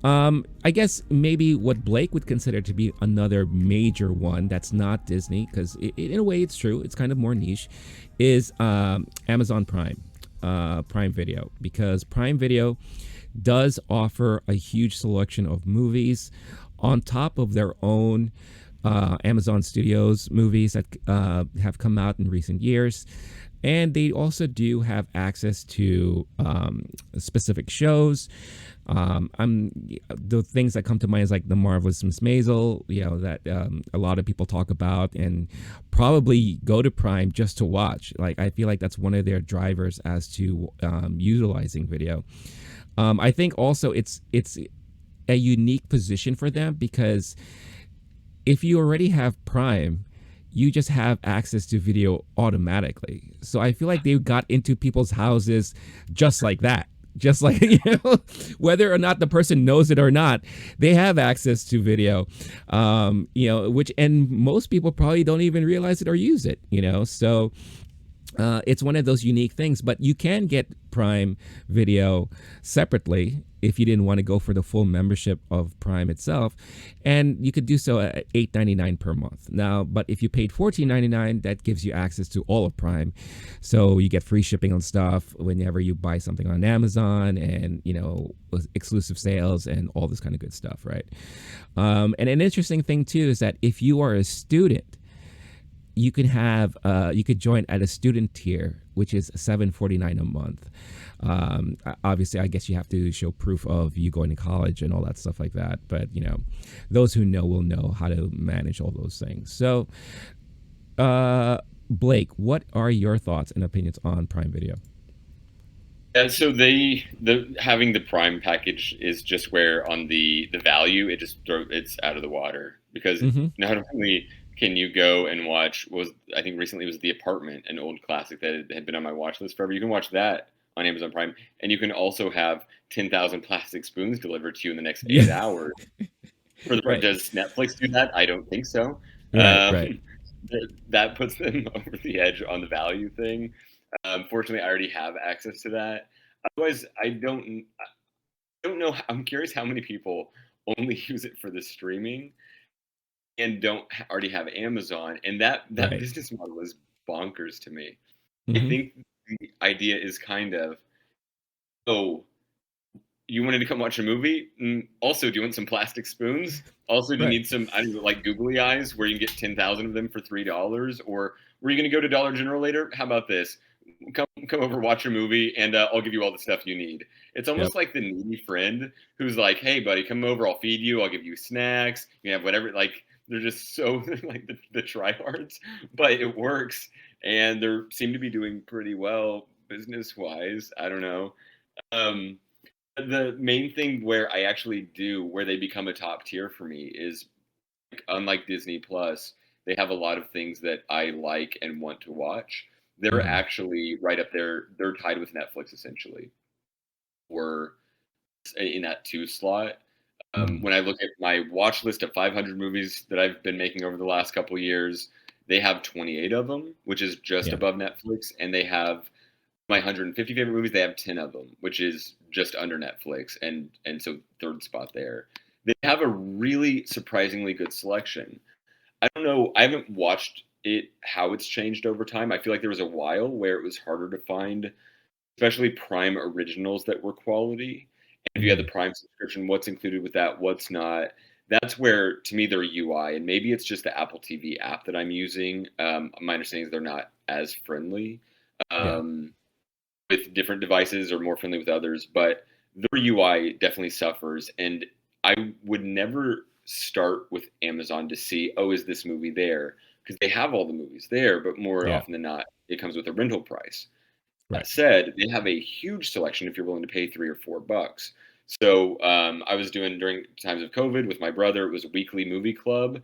I guess maybe what Blake would consider to be another major one that's not Disney, because in a way it's true. It's kind of more niche, is Amazon Prime, Prime Video, because Prime Video does offer a huge selection of movies on top of their own Amazon Studios movies that have come out in recent years. And they also do have access to specific shows. I'm the things that come to mind is like the marvelous Miss Maisel, that a lot of people talk about and probably go to Prime just to watch. Like I feel like that's one of their drivers as to utilizing video. I think also it's a unique position for them because if you already have Prime, you just have access to video automatically. So I feel like they got into people's houses just like that. Just like, whether or not the person knows it or not, they have access to video, which, and most people probably don't even realize it or use it, So it's one of those unique things, but you can get Prime Video separately if you didn't want to go for the full membership of Prime itself, and you could do so at $8.99 per month. Now, but if you paid $14.99, that gives you access to all of Prime, so you get free shipping on stuff whenever you buy something on Amazon, and exclusive sales and all this kind of good stuff, right? And an interesting thing too is that if you are a student, you can have you could join at a student tier, which is $7.49 a month. Obviously, I guess you have to show proof of you going to college and all that stuff like that. But those who know will know how to manage all those things. So, Blake, what are your thoughts and opinions on Prime Video? Yeah, so the having the Prime package is just where on the value it's out of the water because Mm-hmm. not only can you go and watch was I think recently it was The Apartment, an old classic that had been on my watch list forever. You can watch that on Amazon Prime, and you can also have 10,000 plastic spoons delivered to you in the next Yeah. 8 hours. For the Right. Does Netflix do that? I don't think so. Right. Right. That puts them over the edge on the value thing. Fortunately, I already have access to that. Otherwise, I don't know. I'm curious how many people only use it for the streaming and don't already have Amazon, and that Right. business model is bonkers to me. I Mm-hmm. think the idea is kind of, oh, you wanted to come watch a movie? Also, do you want some plastic spoons? Also, do you Right. need some, I don't know, like googly eyes where you can get 10,000 of them for $3? Or were you going to go to Dollar General later? How about this? Come over, watch a movie, and I'll give you all the stuff you need. It's Yep. almost like the needy friend who's like, hey, buddy, come over, I'll feed you, I'll give you snacks, you have whatever. Like, they're just so like the tryhards, but it works. And they seem to be doing pretty well business wise. I don't know. Um, the main thing where I actually do where they become a top tier for me is like, unlike Disney Plus, they have a lot of things that I like and want to watch. They're Mm-hmm. actually right up there. They're tied with Netflix essentially, or in that two slot. Mm-hmm. When I look at my watch list of 500 movies that I've been making over the last couple of years, they have 28 of them, which is just Yeah. above Netflix, and they have my 150 favorite movies. They have 10 of them, which is just under Netflix, and so third spot there. They have a really surprisingly good selection. I don't know. I haven't watched it how it's changed over time. I feel like there was a while where it was harder to find, especially Prime originals that were quality. And if you had Mm-hmm. the Prime subscription, what's included with that, what's not. That's where, to me, their UI, and maybe it's just the Apple TV app that I'm using. My understanding is they're not as friendly. Yeah. Um, with different devices or more friendly with others, but their UI definitely suffers. And I would never start with Amazon to see, oh, is this movie there? Because they have all the movies there, but more Yeah. often than not, it comes with a rental price. That Right. said, they have a huge selection if you're willing to pay $3 or $4. So I was doing during times of COVID with my brother. It was a weekly movie club,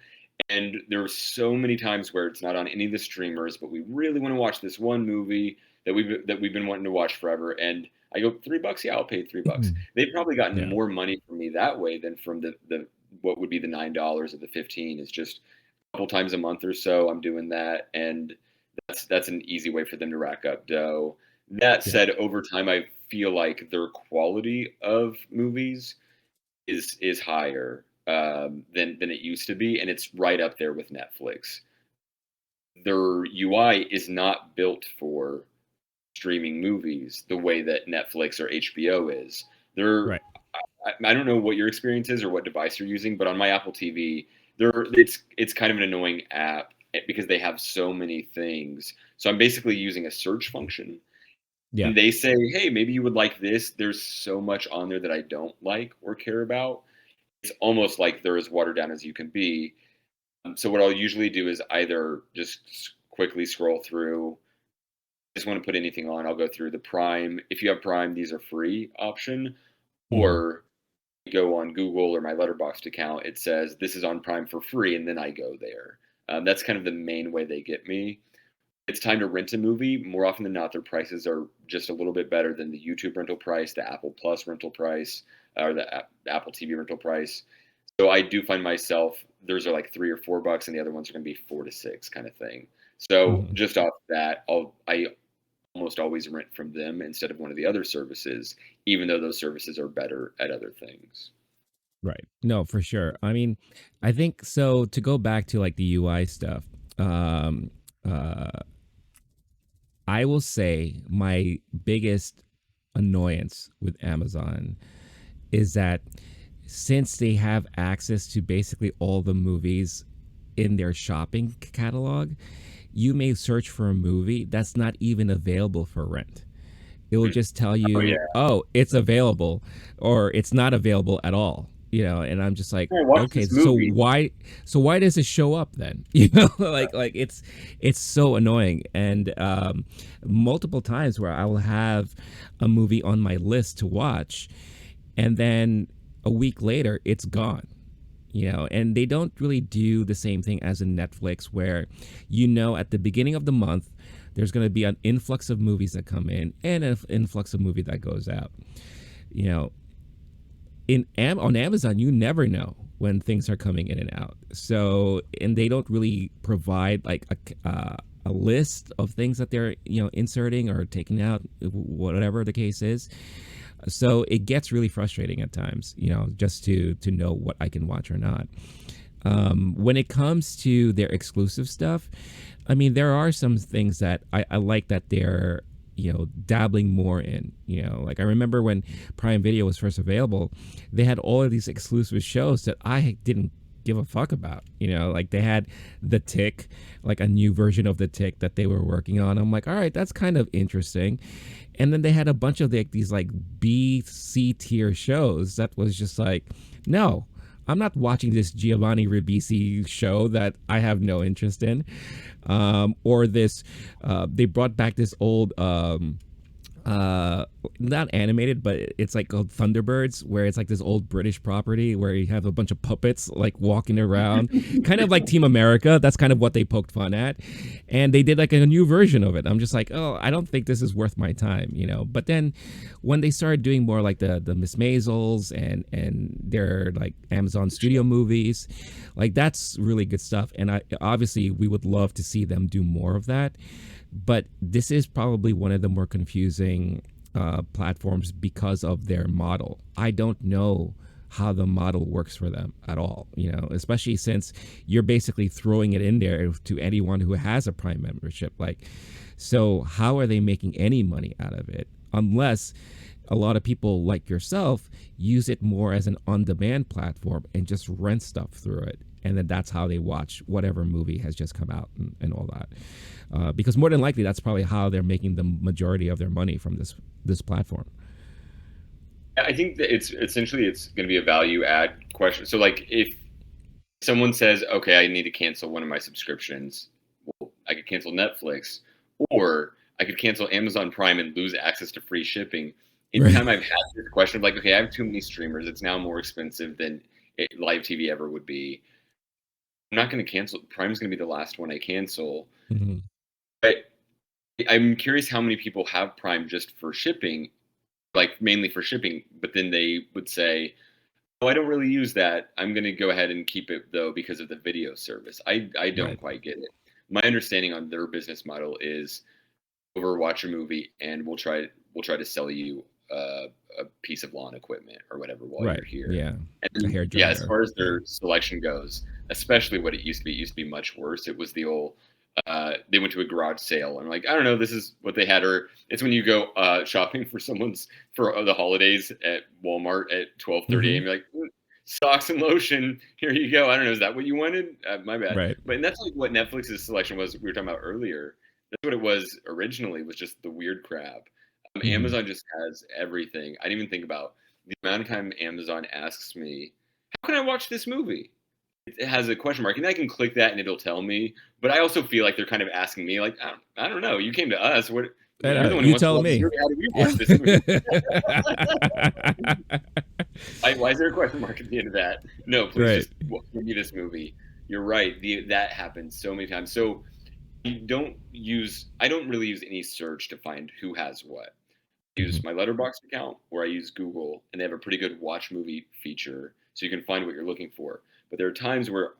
and there were so many times where it's not on any of the streamers, but we really want to watch this one movie that we've been wanting to watch forever. And I go $3, yeah, I'll pay $3. Mhm. They've probably gotten Yeah. more money from me that way than from the what would be the $9 of the 15. It's just a couple times a month or so I'm doing that, and that's an easy way for them to rack up dough. That Yeah. said, over time, I feel like their quality of movies is higher than it used to be, and it's right up there with Netflix. Their UI is not built for streaming movies the way that Netflix or HBO is. They're Right. I don't know what your experience is or what device you're using, but on my Apple TV, it's kind of an annoying app because they have so many things. So I'm basically using a search function, Yeah. and they say, "Hey, maybe you would like this." There's so much on there that I don't like or care about. It's almost like they're as watered down as you can be. So what I'll usually do is either just quickly scroll through. Just want to put anything on, I'll go through the Prime. If you have Prime, these are free option, Hmm. or go on Google or my Letterboxd account, it says this is on Prime for free, and then I go there. That's kind of the main way they get me. It's time to rent a movie. More often than not, their prices are just a little bit better than the YouTube rental price, the Apple Plus rental price, or the Apple TV rental price. So I do find myself those are like $3 or $4, and the other ones are going to be 4 to 6 kind of thing. So Hmm. just off that, I almost always rent from them instead of one of the other services, even though those services are better at other things. Right. No, for sure. I mean, I think so. To go back to like the UI stuff, um, uh, I will say my biggest annoyance with Amazon is that since they have access to basically all the movies in their shopping catalog, you may search for a movie that's not even available for rent. It will Mm. just tell Oh you, yeah. "Oh, it's available," or "It's not available at all." And I'm just like, Oh, watch okay, this so movie. why does it show up then? Like it's so annoying. And multiple times where I will have a movie on my list to watch, and then a week later it's gone. And they don't really do the same thing as in Netflix, where at the beginning of the month there's going to be an influx of movies that come in and an influx of movie that goes out. You know, on Amazon, you never know when things are coming in and out. So, and they don't really provide like a list of things that they're inserting or taking out, whatever the case is. So it gets really frustrating at times, just to know what I can watch or not. When it comes to their exclusive stuff, I mean, there are some things that I like that they're dabbling more in. Like I remember when Prime Video was first available, they had all of these exclusive shows that I didn't give a fuck about. Like they had The Tick, like a new version of The Tick that they were working on. I'm like, all right, that's kind of interesting. And then they had a bunch of these like B, C tier shows that was just like, no, I'm not watching this Giovanni Ribisi show that I have no interest in. Or this, they brought back this old, uh not animated, but it's like called Thunderbirds, where it's like this old British property where you have a bunch of puppets like walking around, kind of like Team America. That's kind of what they poked fun at, and they did like a new version of it. I'm just like, oh, I don't think this is worth my time. But then when they started doing more like the Miss Maisels and their like Amazon Studio movies, like that's really good stuff, and I obviously we would love to see them do more of that. But this is probably one of the more confusing platforms because of their model. I don't know how the model works for them at all, especially since you're basically throwing it in there to anyone who has a Prime membership. Like, so how are they making any money out of it? Unless a lot of people like yourself use it more as an on-demand platform and just rent stuff through it, and then that's how they watch whatever movie has just come out and all that. Because more than likely, that's probably how they're making the majority of their money from this platform. I think that it's going to be a value add question. So like if someone says, "Okay, I need to cancel one of my subscriptions," well, I could cancel Netflix, or I could cancel Amazon Prime and lose access to free shipping. Right. Anytime I've had this question of like, okay, I have too many streamers, it's now more expensive than live TV ever would be. I'm not going to cancel. Prime's going to be the last one I cancel. Hmm. But I'm curious how many people have Prime just for shipping, like mainly for shipping, but then they would say, "Oh, I don't really use that. I'm going to go ahead and keep it though because of the video service." I don't Right. quite get it. My understanding on their business model is overwatch a movie and we'll try to sell you a piece of lawn equipment or whatever while Right. you're here. Yeah. And A then, hair yeah, as dryer. far as their selection goes, especially what it used to be much worse. It was the old they went to a garage sale and like, I don't know, this is what they had. Or it's when you go shopping for someone's for the holidays at Walmart at 12:30 Mm-hmm. a.m. You're like, socks and lotion. Here you go. I don't know. Is that what you wanted? My bad. Right. But and that's like what Netflix's selection was. We were talking about earlier. That's what it was originally. Was just the weird crap. Mm-hmm. Amazon just has everything. I didn't even think about the amount of time Amazon asks me, "How can I watch this movie?" It has a question mark, and I can click that, and it'll tell me. But I also feel like they're kind of asking me, like, I don't know. You came to us. What? You're the one who You wants to telling watch this me? movie. How do we Yeah. watch this movie? Why is there a question mark at the end of that? No, please Right. just give me this movie. You're right. That happens so many times. So I don't really use any search to find who has what. I Mm-hmm. use my Letterboxd account or I use Google, and they have a pretty good watch movie feature, so you can find what you're looking for. But there are times where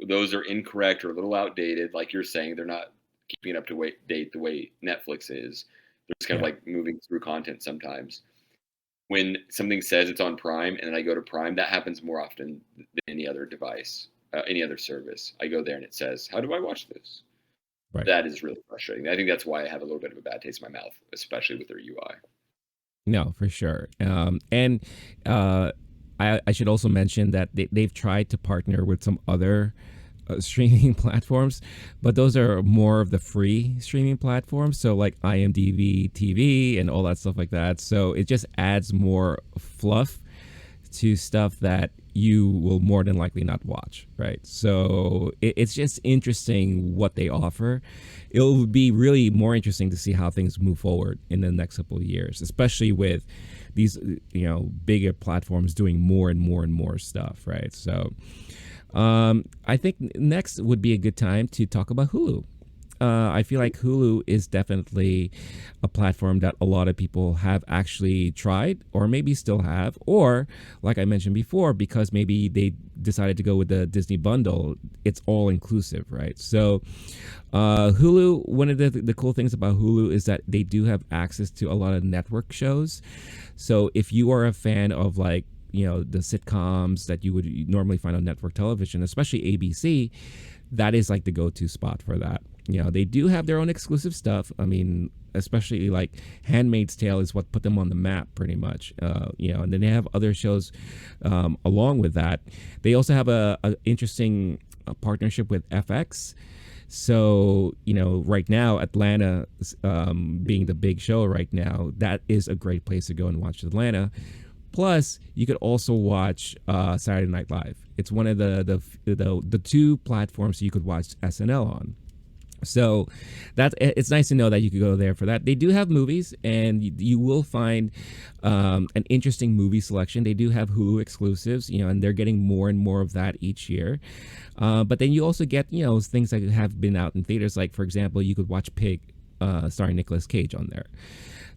those are incorrect or a little outdated, like you're saying. They're not keeping it up to date the way Netflix is. They're just kind of Yeah. like moving through content sometimes. When something says it's on Prime and then I go to Prime, that happens more often than any other device, any other service. I go there and it says, "How do I watch this?" Right. That is really frustrating. I think that's why I have a little bit of a bad taste in my mouth, especially with their UI. No, for sure. And uh, I should also mention that they've tried to partner with some other streaming platforms, but those are more of the free streaming platforms. So like IMDb TV and all that stuff like that. So it just adds more fluff to stuff that you will more than likely not watch, right? So it's just interesting what they offer. It'll be really more interesting to see how things move forward in the next couple of years, especially with these, bigger platforms doing more and more and more stuff, right? So I think next would be a good time to talk about Hulu. I feel like Hulu is definitely a platform that a lot of people have actually tried or maybe still have, or like I mentioned before, because maybe they decided to go with the Disney bundle, it's all inclusive, right? So Hulu, one of the cool things about Hulu is that they do have access to a lot of network shows. So if you are a fan of like, the sitcoms that you would normally find on network television, especially ABC, that is like the go-to spot for that. They do have their own exclusive stuff. I mean, especially like Handmaid's Tale is what put them on the map pretty much. And then they have other shows along with that. They also have a interesting partnership with FX. So, right now, Atlanta being the big show right now, that is a great place to go and watch Atlanta. Plus, you could also watch Saturday Night Live. It's one of the two platforms you could watch SNL on. So it's nice to know that you could go there for that. They do have movies, and you will find an interesting movie selection. They do have Hulu exclusives, and they're getting more and more of that each year. But then you also get, things that have been out in theaters. Like, for example, you could watch Pig, starring Nicolas Cage on there.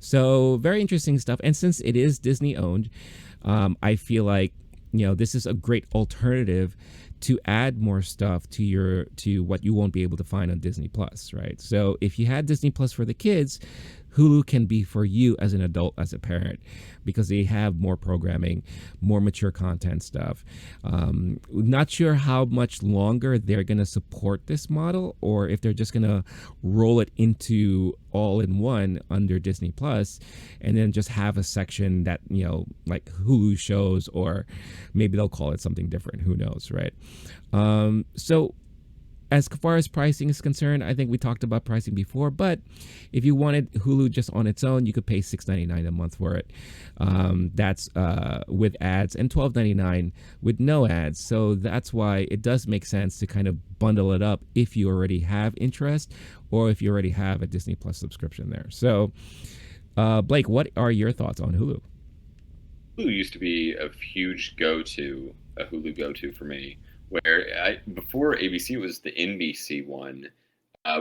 So very interesting stuff. And since it is Disney owned, I feel like, this is a great alternative to add more stuff to what you won't be able to find on Disney Plus, right? So if you had Disney Plus for the kids, Hulu can be for you as an adult, as a parent, because they have more programming, more mature content stuff. Not sure how much longer they're going to support this model, or if they're just going to roll it into all in one under Disney Plus, and then just have a section that, like Hulu shows, or maybe they'll call it something different. Who knows, right? So as far as pricing is concerned, I think we talked about pricing before, but if you wanted Hulu just on its own, you could pay $6.99 a month for it. That's with ads, and $12.99 with no ads. So that's why it does make sense to kind of bundle it up if you already have interest, or if you already have a Disney Plus subscription there. So, Blake, what are your thoughts on Hulu? Hulu used to be a huge go-to, a Hulu go-to for me. Where before ABC, it was the NBC one,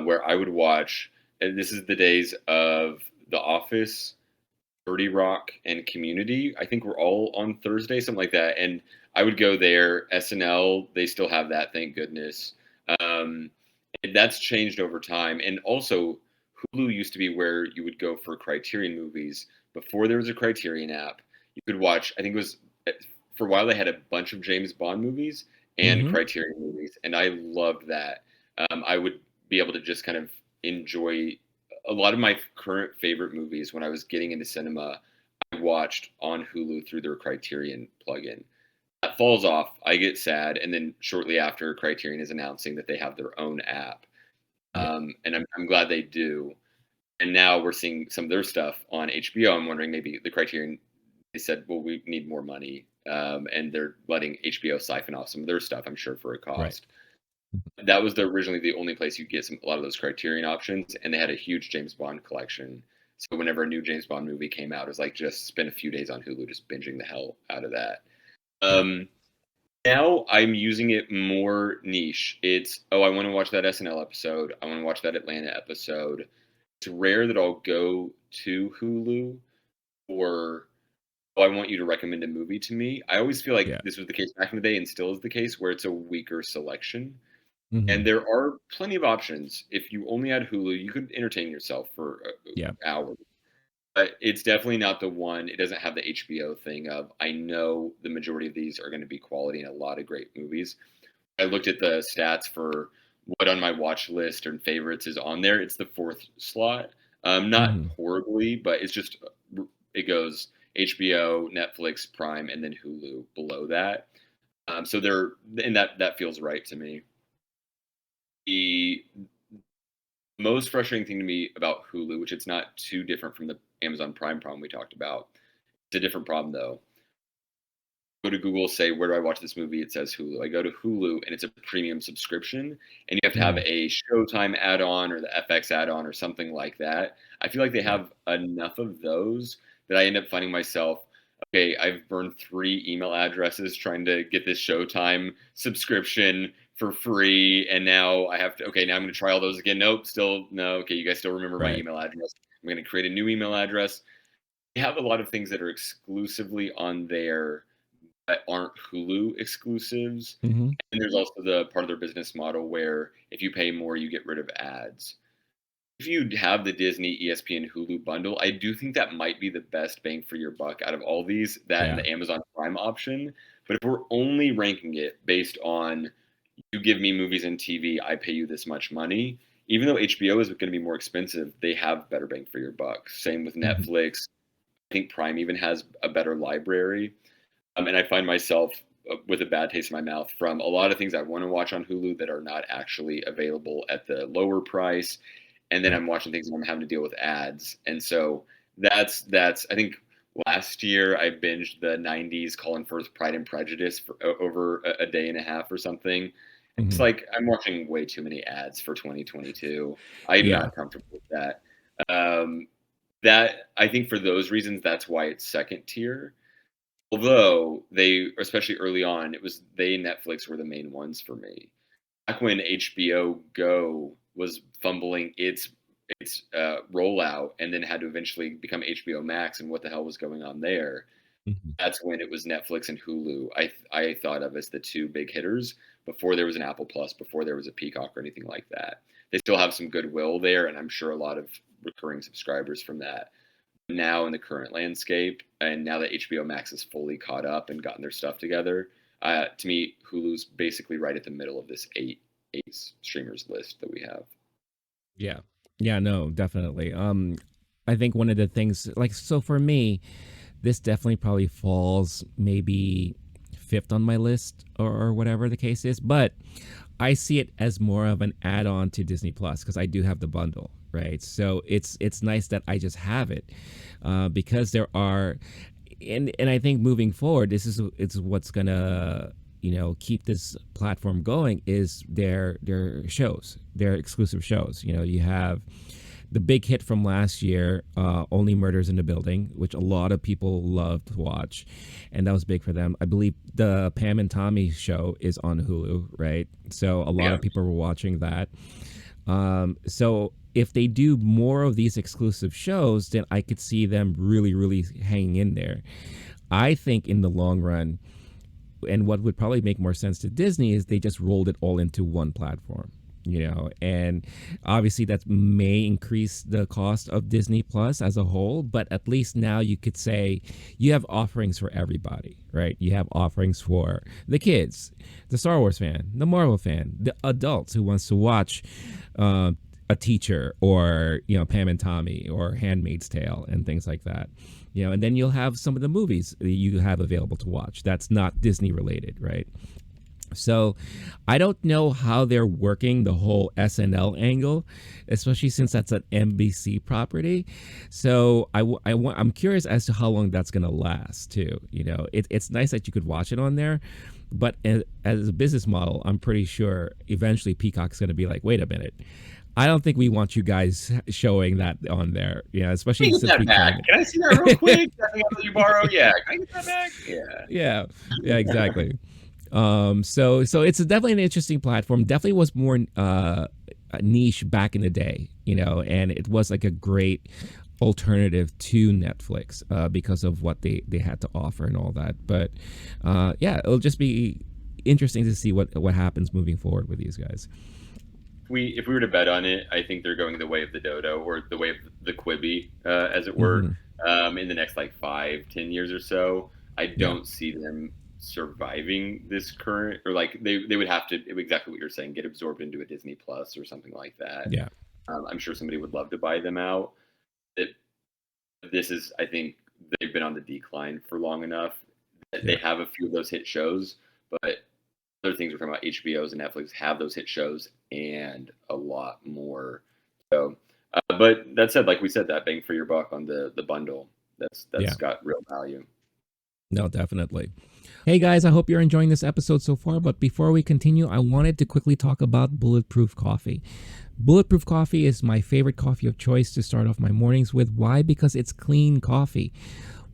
where I would watch. And this is the days of The Office, 30 Rock, and Community. I think we're all on Thursday, something like that. And I would go there. SNL, they still have that, thank goodness. Um, and that's changed over time. And also, Hulu used to be where you would go for Criterion movies before there was a Criterion app. you could watch. I think it was for a while they had a bunch of James Bond movies and Mm-hmm. Criterion movies, and I loved that. I would be able to just kind of enjoy a lot of my current favorite movies when I was getting into cinema. I watched on Hulu through their Criterion plugin. That falls off. I get sad, and then shortly after, Criterion is announcing that they have their own app, Yeah. and I'm glad they do. And now we're seeing some of their stuff on HBO. I'm wondering maybe the Criterion they said, well, we need more money, and they're letting HBO siphon off some of their stuff. I'm sure for a Right. cost. That was originally the only place you get a lot of those Criterion options, and they had a huge James Bond collection. So whenever a new James Bond movie came out, it was like just spend a few days on Hulu just binging the hell out of that. Yeah. Um, Now I'm using it more niche. It's, oh, I want to watch that SNL episode. I want to watch that Atlanta episode. It's rare that I'll go to Hulu or, oh, I want you to recommend a movie to me. I always feel like Yeah. this was the case back in the day and still is the case where it's a weaker selection. Mm-hmm. And there are plenty of options. If you only had Hulu, you could entertain yourself for Yeah. hours. But it's definitely not the one. It doesn't have the HBO thing of, I know the majority of these are going to be quality and a lot of great movies. I looked at the stats for what on my watch list and favorites is on there. It's the fourth slot. Not Mm-hmm. horribly, but it's just it goes HBO, Netflix, Prime, and then Hulu below that. So they're and that feels right to me. The most frustrating thing to me about Hulu, which it's not too different from the Amazon Prime problem we talked about. It's a different problem though. Go to Google, say, where do I watch this movie? It says Hulu. I go to Hulu and it's a premium subscription and you have to have Mm-hmm. a Showtime add-on or the FX add-on or something like that. I feel like they Yeah. have enough of those that I end up finding myself, okay, I've burned 3 email addresses trying to get this Showtime subscription for free. And now I have to, okay, now I'm going to try all those again. Nope, still no. Okay, you guys still remember my Right. email address. I'm going to create a new email address. They have a lot of things that are exclusively on there that aren't Hulu exclusives. Mm-hmm. And there's also the part of their business model where if you pay more, you get rid of ads. If you have the Disney, ESPN, Hulu bundle, I do think that might be the best bang for your buck out of all these, that and Yeah. the Amazon Prime option. But if we're only ranking it based on you give me movies and TV, I pay you this much money, even though HBO is going to be more expensive, they have better bang for your buck. Same with Mm-hmm. Netflix. I think Prime even has a better library. And I find myself with a bad taste in my mouth from a lot of things I want to watch on Hulu that are not actually available at the lower price. And then Right. I'm watching things and I'm having to deal with ads. And so that's I think last year I binged the 90s Colin Firth Pride and Prejudice for over a day and a half or something. It's Mm-hmm. like I'm watching way too many ads for 2022. I'm Yeah. not comfortable with that. Um, that I think for those reasons, that's why it's second tier. Although they, especially early on, it was they and Netflix were the main ones for me. Back when HBO Go was fumbling its rollout and then had to eventually become HBO Max, and what the hell was going on there? Mm-hmm. That's when it was Netflix and Hulu. I thought of as the two big hitters before there was an Apple Plus, before there was a Peacock or anything like that. They still have some goodwill there, and I'm sure a lot of recurring subscribers from that now in the current landscape, and now that HBO Max is fully caught up and gotten their stuff together, to me, Hulu's basically right at the middle of this eight streamers list that we have. Yeah. Yeah, no, definitely. I think one of the things, like, so for me, this definitely probably falls maybe fifth on my list, or whatever the case is, but I see it as more of an add-on to Disney Plus because I do have the bundle, right? So it's nice that I just have it, because there are, and I think moving forward, this is it's what's gonna, keep this platform going, is their shows, their exclusive shows. You have the big hit from last year, Only Murders in the Building, which a lot of people loved to watch, and that was big for them. I believe the Pam and Tommy show is on Hulu, right? So a lot Yeah, of people were watching that. So if they do more of these exclusive shows, then I could see them really, really hanging in there. I think in the long run, and what would probably make more sense to Disney, is they just rolled it all into one platform. And obviously that may increase the cost of Disney Plus as a whole, but at least now you could say you have offerings for everybody, right? You have offerings for the kids, the Star Wars fan, the Marvel fan, the adults who wants to watch a teacher, or Pam and Tommy, or Handmaid's Tale, and things like that. And then you'll have some of the movies that you have available to watch that's not Disney related, right? So I don't know how they're working the whole SNL angle, especially since that's an NBC property. So I'm curious as to how long that's going to last too. It's nice that you could watch it on there, but as a business model, I'm pretty sure eventually Peacock's going to be like, wait a minute, I don't think we want you guys showing that on there. Especially since we can I see that real quick? That you borrow? Yeah, can I get that back? Yeah, exactly. So it's definitely an interesting platform. Definitely was more niche back in the day, and it was like a great alternative to Netflix because of what they had to offer and all that. But it'll just be interesting to see what happens moving forward with these guys. If we were to bet on it, I think they're going the way of the dodo, or the way of the Quibi, as it were, in the next 5-10 years or so. I don't see them surviving this current, or they would have to, exactly what you're saying, get absorbed into a Disney Plus or something like that. I'm sure somebody would love to buy them out. I think they've been on the decline for long enough. They have a few of those hit shows, but other things we're talking about, HBOs and Netflix, have those hit shows and a lot more. So but that said, like we said, that bang for your buck on the bundle, that's got real value. No, definitely. Hey guys, I hope you're enjoying this episode so far, but before we continue, I wanted to quickly talk about Bulletproof Coffee. Bulletproof Coffee is my favorite coffee of choice to start off my mornings with. Why? Because it's clean coffee.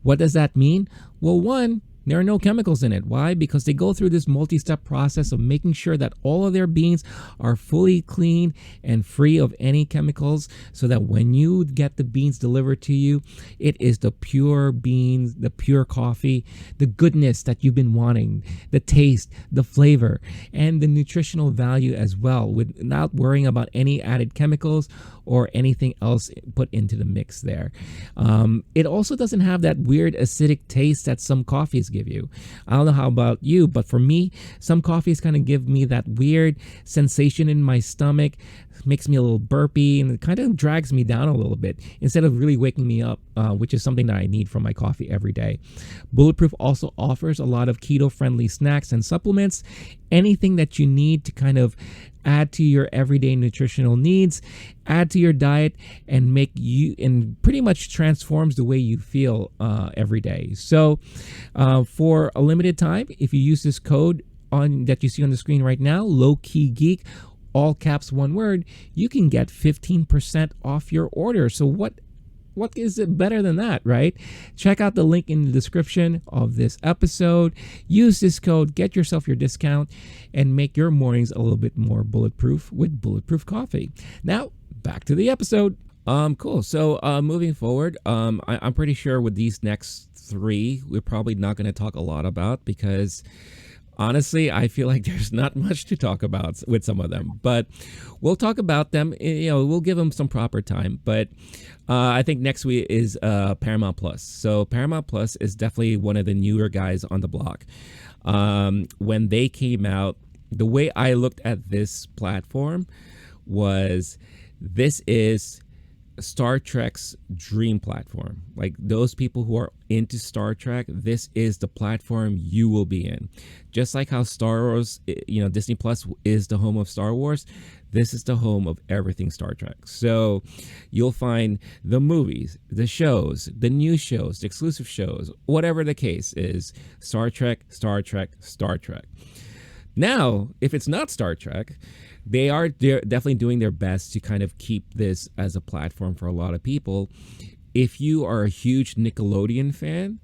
What does that mean? Well, one, there are no chemicals in it. Why? Because they go through this multi-step process of making sure that all of their beans are fully clean and free of any chemicals, so that when you get the beans delivered to you, it is the pure beans, the pure coffee, the goodness that you've been wanting, the taste, the flavor, and the nutritional value as well, without worrying about any added chemicals or anything else put into the mix there. It also doesn't have that weird acidic taste that some coffees give you. I don't know how about you, but for me, some coffees kind of give me that weird sensation in my stomach, makes me a little burpy, and it kind of drags me down a little bit instead of really waking me up, which is something that I need from my coffee every day. Bulletproof also offers a lot of keto-friendly snacks and supplements, anything that you need to kind of add to your everyday nutritional needs, add to your diet, and pretty much transforms the way you feel every day. So for a limited time, if you use this code that you see on the screen right now, LOWKEY GEEK, all caps, one word, you can get 15% off your order. So what is it better than that, right? Check out the link in the description of this episode. Use this code, get yourself your discount, and make your mornings a little bit more bulletproof with Bulletproof Coffee. Now, back to the episode. Cool. So moving forward, I'm pretty sure with these next three, we're probably not going to talk a lot about, because honestly, I feel like there's not much to talk about with some of them, but we'll talk about them. We'll give them some proper time. But I think next week is Paramount Plus. So Paramount Plus is definitely one of the newer guys on the block. When they came out, the way I looked at this platform was, this is Star Trek's dream platform. Like, those people who are into Star Trek, this is the platform you will be in. Just like how Star Wars, Disney Plus is the home of Star Wars, this is the home of everything Star Trek. So you'll find the movies, the shows, the new shows, the exclusive shows, whatever the case is, Star Trek, Star Trek, Star Trek. Now, if it's not Star Trek, they're definitely doing their best to kind of keep this as a platform for a lot of people. If you are a huge Nickelodeon fan,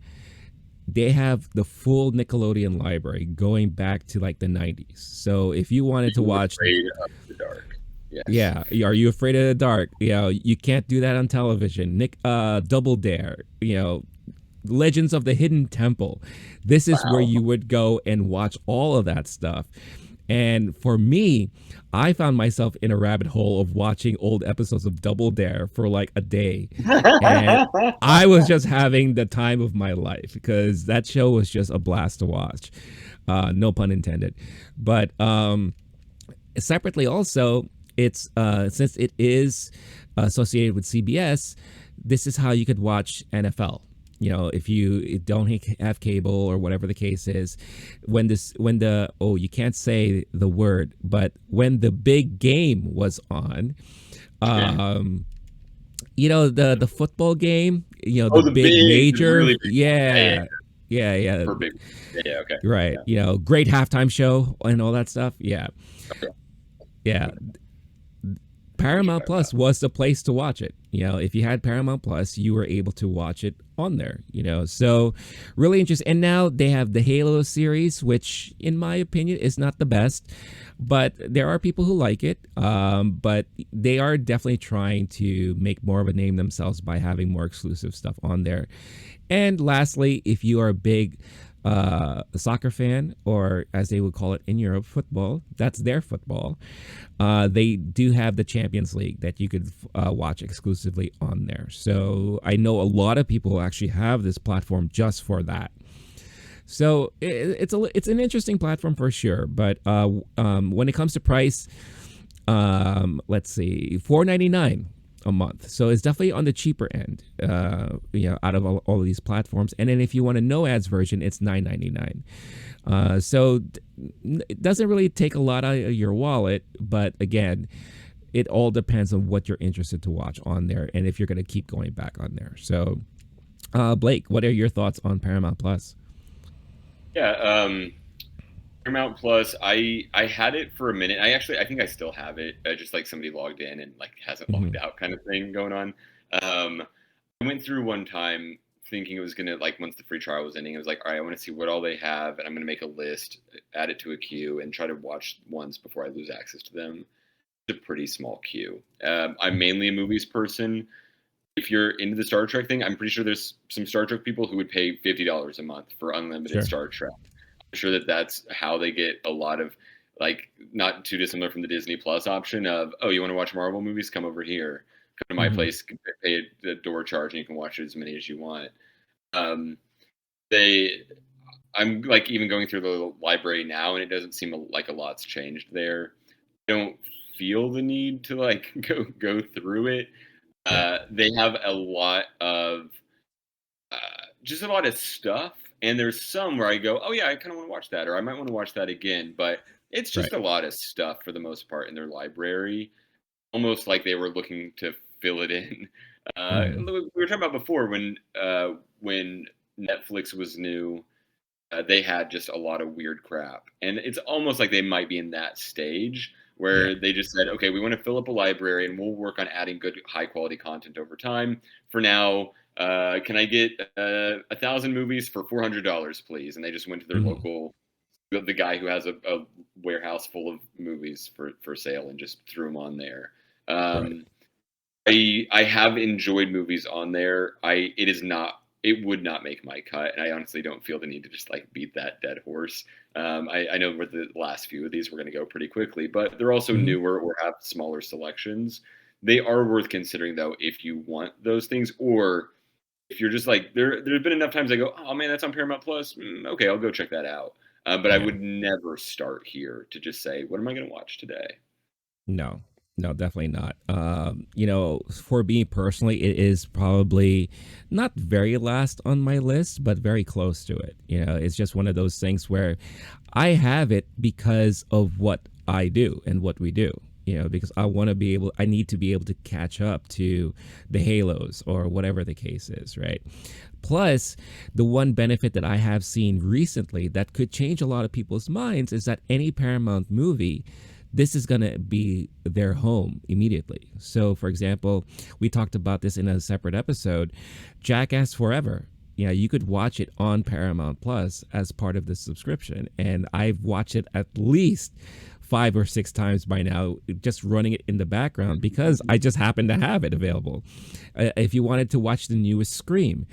they have the full Nickelodeon library going back to like the 90s. So if you wanted to watch Afraid of the Dark. Yes. Yeah, Are You Afraid of the Dark? You can't do that on television. Double Dare, Legends of the Hidden Temple. This is where you would go and watch all of that stuff. And for me, I found myself in a rabbit hole of watching old episodes of Double Dare for like a day. And I was just having the time of my life because that show was just a blast to watch. No pun intended. But separately also, it's since it is associated with CBS, this is how you could watch NFL. If you don't have cable or whatever the case is, when the you can't say the word, but when the big game was on, the football game, the big major, really big, yeah, for big, yeah, okay, right, great halftime show and all that stuff, yeah. Paramount Plus was the place to watch it. If you had Paramount Plus, you were able to watch it on there, so really interesting. And now they have the Halo series, which in my opinion is not the best, but there are people who like it. But they are definitely trying to make more of a name themselves by having more exclusive stuff on there. And lastly, if you are a big soccer fan, or as they would call it in Europe, football, that's their football. They do have the Champions League that you could watch exclusively on there. So I know a lot of people actually have this platform just for that. So it's an interesting platform for sure. But when it comes to price, let's see, $4.99 a month. So it's definitely on the cheaper end, out of all of these platforms. And then if you want a no ads version, it's $9.99. So it doesn't really take a lot out of your wallet, but again, it all depends on what you're interested to watch on there and if you're going to keep going back on there. So, Blake, what are your thoughts on Paramount Plus? Yeah, Paramount Plus, I had it for a minute. I think I still have it. Just like somebody logged in and like hasn't logged out kind of thing going on. I went through one time thinking it was gonna, like, once the free trial was ending, I was like, all right, I want to see what all they have, and I'm gonna make a list, add it to a queue, and try to watch ones before I lose access to them. It's a pretty small queue. I'm mainly a movies person. If you're into the Star Trek thing, I'm pretty sure there's some Star Trek people who would pay $50 a month for unlimited Star Trek. I'm sure that's how they get a lot of, like, not too dissimilar from the Disney Plus option of, oh, you want to watch Marvel movies? Come over here. Come to my place, pay the door charge, and you can watch as many as you want. I'm like even going through the library now, and it doesn't seem like a lot's changed there. I don't feel the need to like go through it. They have a lot of just a lot of stuff, and there's some where I go, oh yeah, I kind of want to watch that, or I might want to watch that again. But it's just a lot of stuff for the most part in their library, almost like they were looking to fill it in. We were talking about before when Netflix was new, they had just a lot of weird crap, and it's almost like they might be in that stage where they just said, okay, we want to fill up a library, and we'll work on adding good, high quality content over time. For now, can I get 1,000 movies for $400, please? And they just went to their local, the guy who has a warehouse full of movies for sale, and just threw them on there. I have enjoyed movies on there. It would not make my cut, and I honestly don't feel the need to just like beat that dead horse. I know with the last few of these we're going to go pretty quickly, but they're also newer or have smaller selections. They are worth considering though if you want those things, or if you're just like there's been enough times I go, oh man, that's on Paramount Plus. Okay, I'll go check that out. But I would never start here to just say, what am I going to watch today? No, definitely not. For me personally, it is probably not very last on my list, but very close to it. It's just one of those things where I have it because of what I do and what we do. Because I need to be able to catch up to the Halos or whatever the case is, right? Plus, the one benefit that I have seen recently that could change a lot of people's minds is that any Paramount movie, this is going to be their home immediately. So, for example, we talked about this in a separate episode, Jackass Forever. You could watch it on Paramount Plus as part of the subscription. And I've watched it at least 5 or 6 times by now, just running it in the background because I just happen to have it available. If you wanted to watch the newest Scream,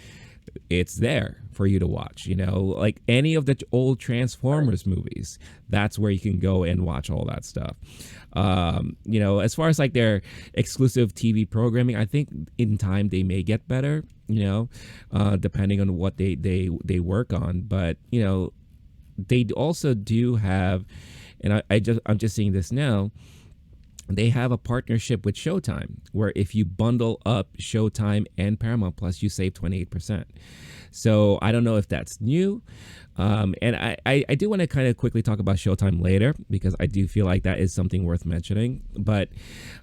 it's there for you to watch. Like any of the old Right. Transformers movies, that's where you can go and watch all that stuff. As far as like their exclusive TV programming, I think in time they may get better. Depending on what they work on, but they also do have, and I'm just seeing this now. They have a partnership with Showtime, where if you bundle up Showtime and Paramount Plus, you save 28%. So I don't know if that's new. And I do want to kind of quickly talk about Showtime later, because I do feel like that is something worth mentioning. But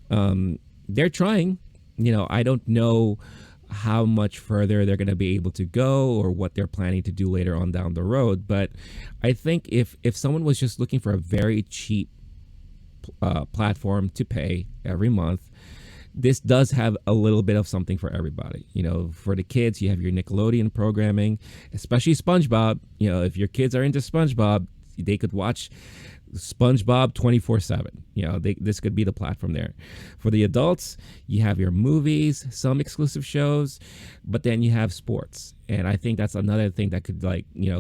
they're trying. I don't know how much further they're going to be able to go, or what they're planning to do later on down the road. But I think if someone was just looking for a very cheap platform to pay every month, this does have a little bit of something for everybody. For the kids, you have your Nickelodeon programming, especially SpongeBob. If your kids are into SpongeBob, they could watch SpongeBob 24/7. This could be the platform there. For the adults, you have your movies, some exclusive shows, but then you have sports. And I think that's another thing that could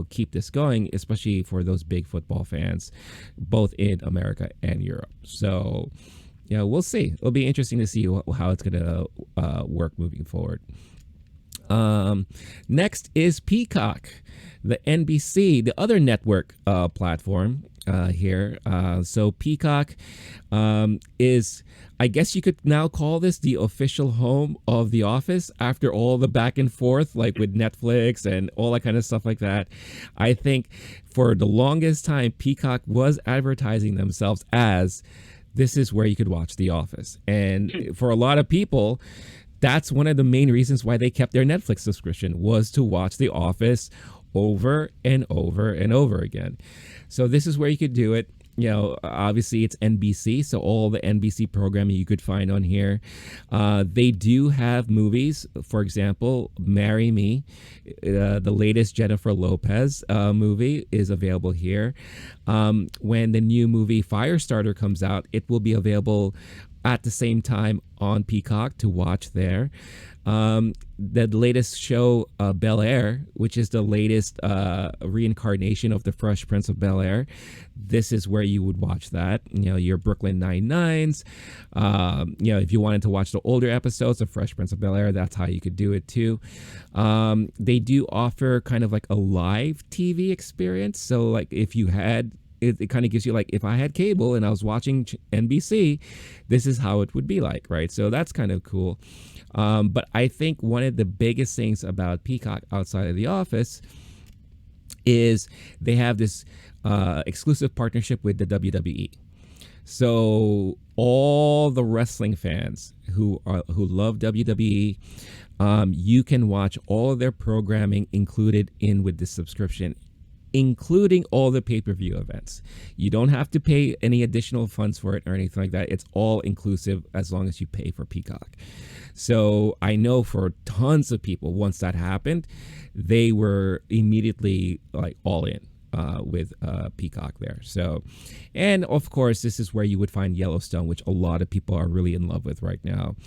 keep this going, especially for those big football fans, both in America and Europe. So, we'll see. It'll be interesting to see how it's going to work moving forward. Next is Peacock, the NBC, the other network platform here. So Peacock is, I guess you could now call this the official home of The Office, after all the back and forth, like with Netflix and all that kind of stuff like that. I think for the longest time, Peacock was advertising themselves as, this is where you could watch The Office. And for a lot of people, that's one of the main reasons why they kept their Netflix subscription, was to watch The Office over and over and over again. So this is where you could do it. Obviously it's NBC, so all the NBC programming you could find on here. They do have movies. For example, Marry Me, the latest Jennifer Lopez movie, is available here. When the new movie Firestarter comes out, it will be available at the same time on Peacock to watch there. The latest show, Bel Air, which is the latest reincarnation of the Fresh Prince of Bel Air, this is where you would watch that. Your Brooklyn Nine-Nines. If you wanted to watch the older episodes of Fresh Prince of Bel Air, that's how you could do it too. They do offer kind of like a live TV experience. So like if you had, it kind of gives you, like, if I had cable and I was watching NBC, this is how it would be like, right? So that's kind of cool. But I think one of the biggest things about Peacock outside of The Office is they have this exclusive partnership with the WWE. So all the wrestling fans who love WWE, you can watch all of their programming included in with this subscription, including all the pay-per-view events. You don't have to pay any additional funds for it or anything like that. It's all inclusive as long as you pay for Peacock. So I know for tons of people, once that happened, they were immediately like all in with Peacock there. So, and of course, this is where you would find Yellowstone, which a lot of people are really in love with right now.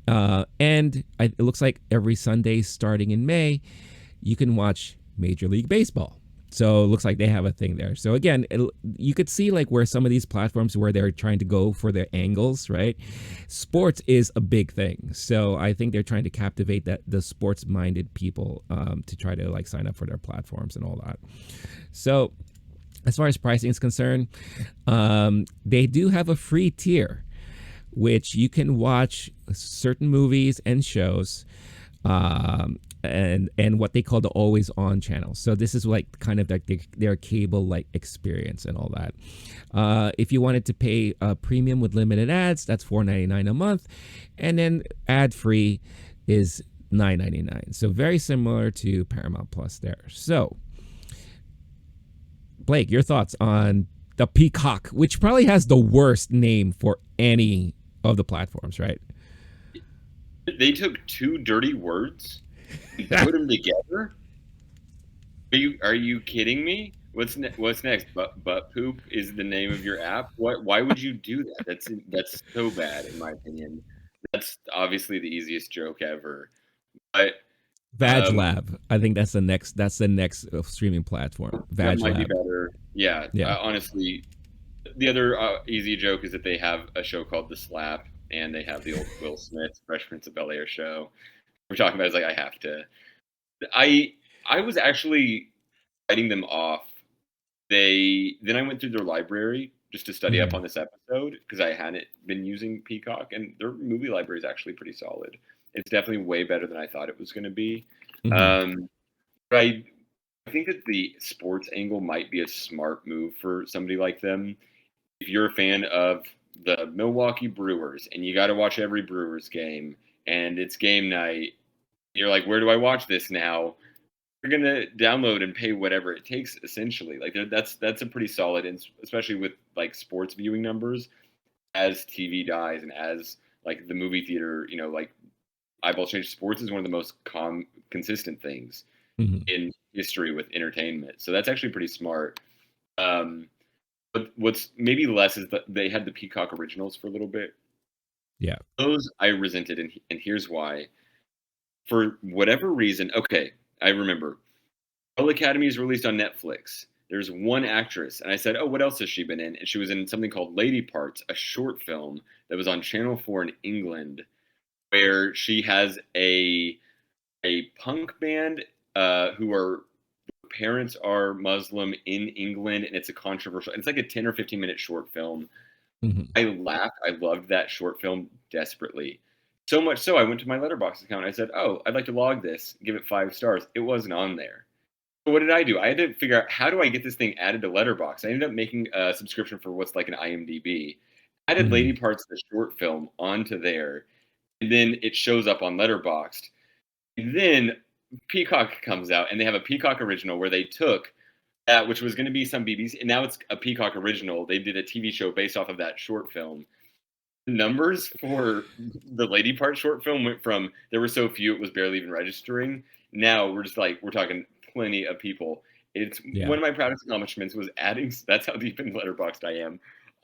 It looks like every Sunday starting in May, you can watch Major League Baseball. So it looks like they have a thing there. So again, you could see like where some of these platforms, where they're trying to go for their angles, right? Sports is a big thing. So I think they're trying to captivate the sports minded people to try to like sign up for their platforms and all that. So as far as pricing is concerned, they do have a free tier, which you can watch certain movies and shows. And what they call the always on channel. So this is like kind of like their cable like experience and all that. If you wanted to pay a premium with limited ads, that's $4.99 a month, and then ad free is $9.99. So very similar to Paramount Plus there. So Blake, your thoughts on the Peacock, which probably has the worst name for any of the platforms, right? They took two dirty words and put them together. Are you kidding me? What's next? Butt poop is the name of your app. What? Why would you do that? That's so bad, in my opinion. That's obviously the easiest joke ever. But Vag Lab. I think that's the next. That's the next streaming platform. That Vag might be Lab. better. Yeah, Yeah. honestly, the other easy joke is that they have a show called The Slap, and they have the old Will Smith Fresh Prince of Bel Air show. We're talking about is like I have to. I I was actually writing them off. I went through their library just to study up Hmm. on this episode because I hadn't been using Peacock, and their movie library is actually pretty solid. It's definitely way better than I thought it was going to be. Hmm. Um, but I think that the sports angle might be a smart move for somebody like them. If you're a fan of the Milwaukee Brewers and you got to watch every Brewers game and it's game night, you're like, where do I watch this now? You're gonna download and pay whatever it takes. Essentially, like that's a pretty solid, and especially with like sports viewing numbers, as TV dies and as like the movie theater, like eyeballs change. Sports is one of the most consistent things Hmm. in history with entertainment. So that's actually pretty smart. Um, but what's maybe less is that they had the Peacock originals for a little bit. Yeah. Those I resented, and here's why. For whatever reason, okay, I remember. Umbrella Academy is released on Netflix. There's one actress, and I said, "Oh, what else has she been in?" And she was in something called Lady Parts, a short film that was on Channel 4 in England, where she has a punk band who are parents are Muslim in England, and it's a controversial. It's like a 10 or 15-minute short film. Hmm. I laughed. I loved that short film desperately. So much so, I went to my Letterboxd account. And I said, "Oh, I'd like to log this. Give it 5 stars." It wasn't on there. So what did I do? I had to figure out how do I get this thing added to Letterboxd. I ended up making a subscription for what's like an IMDb. Added Hmm. Lady Parts, the short film, onto there, and then it shows up on Letterboxd. And then Peacock comes out, and they have a Peacock original where they took that, which was going to be some BBC, and now it's a Peacock original. They did a TV show based off of that short film. The numbers for the Lady Part short film went from there were so few it was barely even registering. Now we're talking plenty of people. It's Yeah. one of my proudest accomplishments was adding. That's how deep in Letterboxd I am.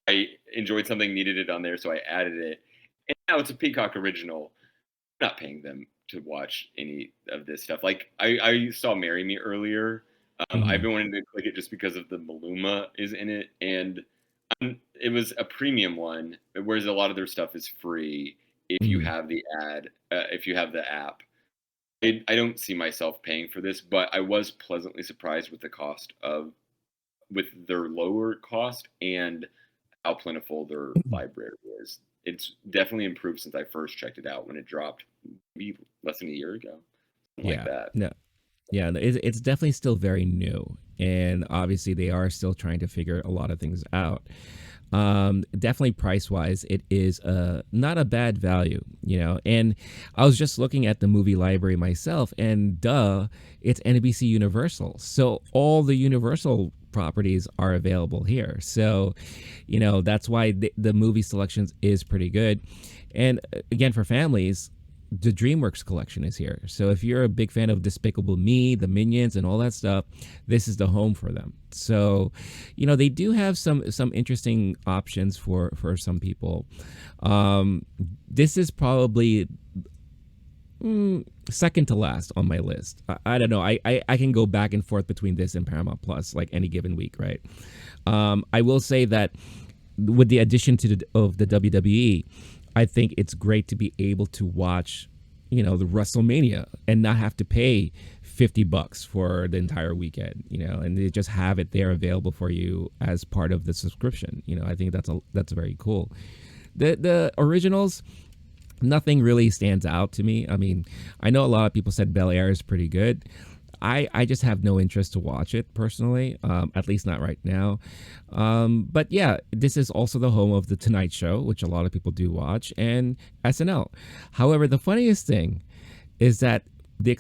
I enjoyed something, needed it on there, so I added it. And now it's a Peacock original. I'm not paying them to watch any of this stuff. Like I saw "Marry Me" earlier. I've Hmm. been wanting to click it just because of the Maluma is in it, and it was a premium one, whereas a lot of their stuff is free if you Hmm. have the if you have the app. I don't see myself paying for this, but I was pleasantly surprised with the cost of with their lower cost and how plentiful their library is. It's definitely improved since I first checked it out when it dropped maybe less than a year ago, something like Yeah. that. No. Yeah. It's definitely still very new, and obviously they are still trying to figure a lot of things out. Definitely price wise, it is not a bad value, And I was just looking at the movie library myself, and it's NBC Universal, so all the Universal properties are available here. So, that's why the movie selections is pretty good. And again, for families, the DreamWorks collection is here. So if you're a big fan of Despicable Me, the Minions, and all that stuff, this is the home for them. So, they do have some interesting options for some people. This is probably second to last on my list. I don't know. I can go back and forth between this and Paramount Plus like any given week, right? I will say that with the addition of the WWE, I think it's great to be able to watch, the WrestleMania and not have to pay $50 for the entire weekend, and they just have it there available for you as part of the subscription. I think that's very cool. The originals, nothing really stands out to me. I mean, I know a lot of people said Bel Air is pretty good. I just have no interest to watch it personally, at least not right now. But yeah, this is also the home of The Tonight Show, which a lot of people do watch, and SNL. However, the funniest thing is that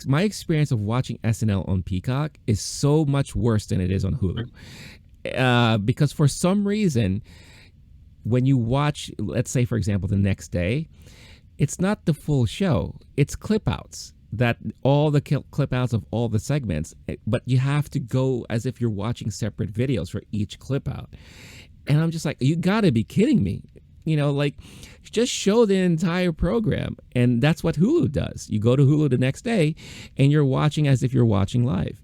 my experience of watching SNL on Peacock is so much worse than it is on Hulu. Because for some reason, when you watch, let's say, for example, the next day, it's not the full show, it's clip outs that all the clip outs of all the segments, but you have to go as if you're watching separate videos for each clip out. And I'm just like, you gotta be kidding me. like just show the entire program. And that's what Hulu does. You go to Hulu the next day and you're watching as if you're watching live.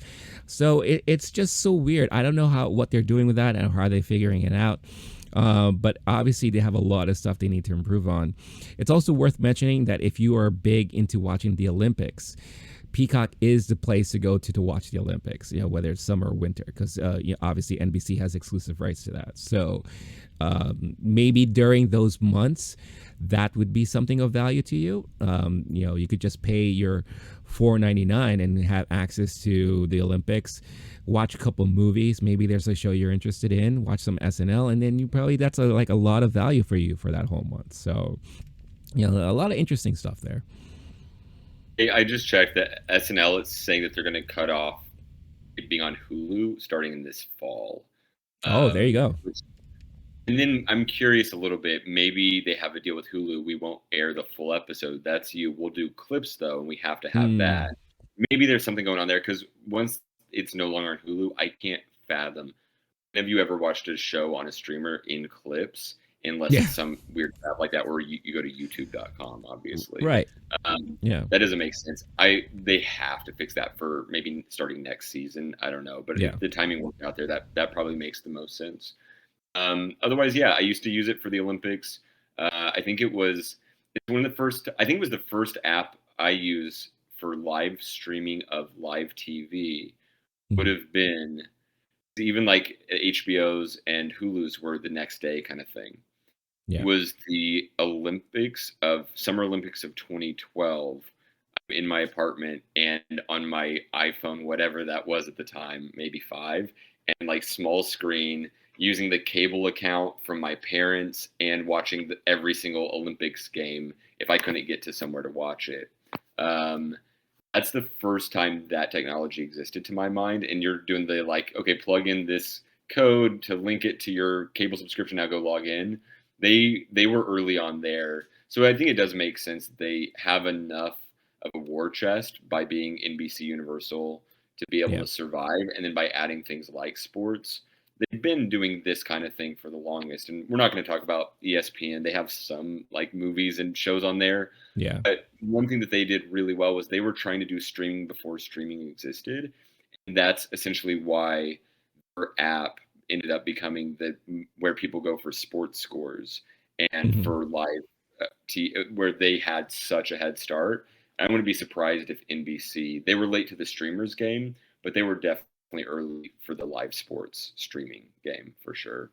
So it's just so weird. I don't know what they're doing with that and how are they figuring it out. But obviously they have a lot of stuff they need to improve on. It's also worth mentioning that if you are big into watching the Olympics, Peacock is the place to go to watch the Olympics, whether it's summer or winter, because obviously NBC has exclusive rights to that. So maybe during those months, that would be something of value to you. You could just pay your $4.99 and have access to the Olympics, watch a couple movies. Maybe there's a show you're interested in, watch some SNL, and then that's like a lot of value for you for that whole month. So, a lot of interesting stuff there. Hey, I just checked that SNL is saying that they're going to cut off it being on Hulu starting in this fall. Oh, there you go. And then I'm curious a little bit. Maybe they have a deal with Hulu. We won't air the full episode. That's you. We'll do clips though, and we have to have that. Maybe there's something going on there because once it's no longer on Hulu, I can't fathom. Have you ever watched a show on a streamer in clips? Unless it's some weird crap like that where you go to youtube.com, obviously. Right. That doesn't make sense. They have to fix that for maybe starting next season. I don't know. But if the timing worked out there, that probably makes the most sense. Otherwise, I used to use it for the Olympics. I think it's one of the first, I think it was the first app I use for live streaming of live TV would have been even like HBO's and Hulu's were the next day kind of thing. Was the Summer Olympics of 2012 in my apartment and on my iPhone, whatever that was at the time, maybe 5, and like small screen using the cable account from my parents and watching every single Olympics game if I couldn't get to somewhere to watch it. That's the first time that technology existed to my mind. And you're doing the okay, plug in this code to link it to your cable subscription. Now go log in. They were early on there. So I think it does make sense that they have enough of a war chest by being NBC Universal to be able to survive. And then by adding things like sports, they've been doing this kind of thing for the longest. And we're not going to talk about ESPN. They have some movies and shows on there. Yeah. But one thing that they did really well was they were trying to do streaming before streaming existed. And that's essentially why their app ended up becoming where people go for sports scores and for live where they had such a head start. I wouldn't be surprised if NBC, they were late to the streamers game, but they were definitely early for the live sports streaming game for sure.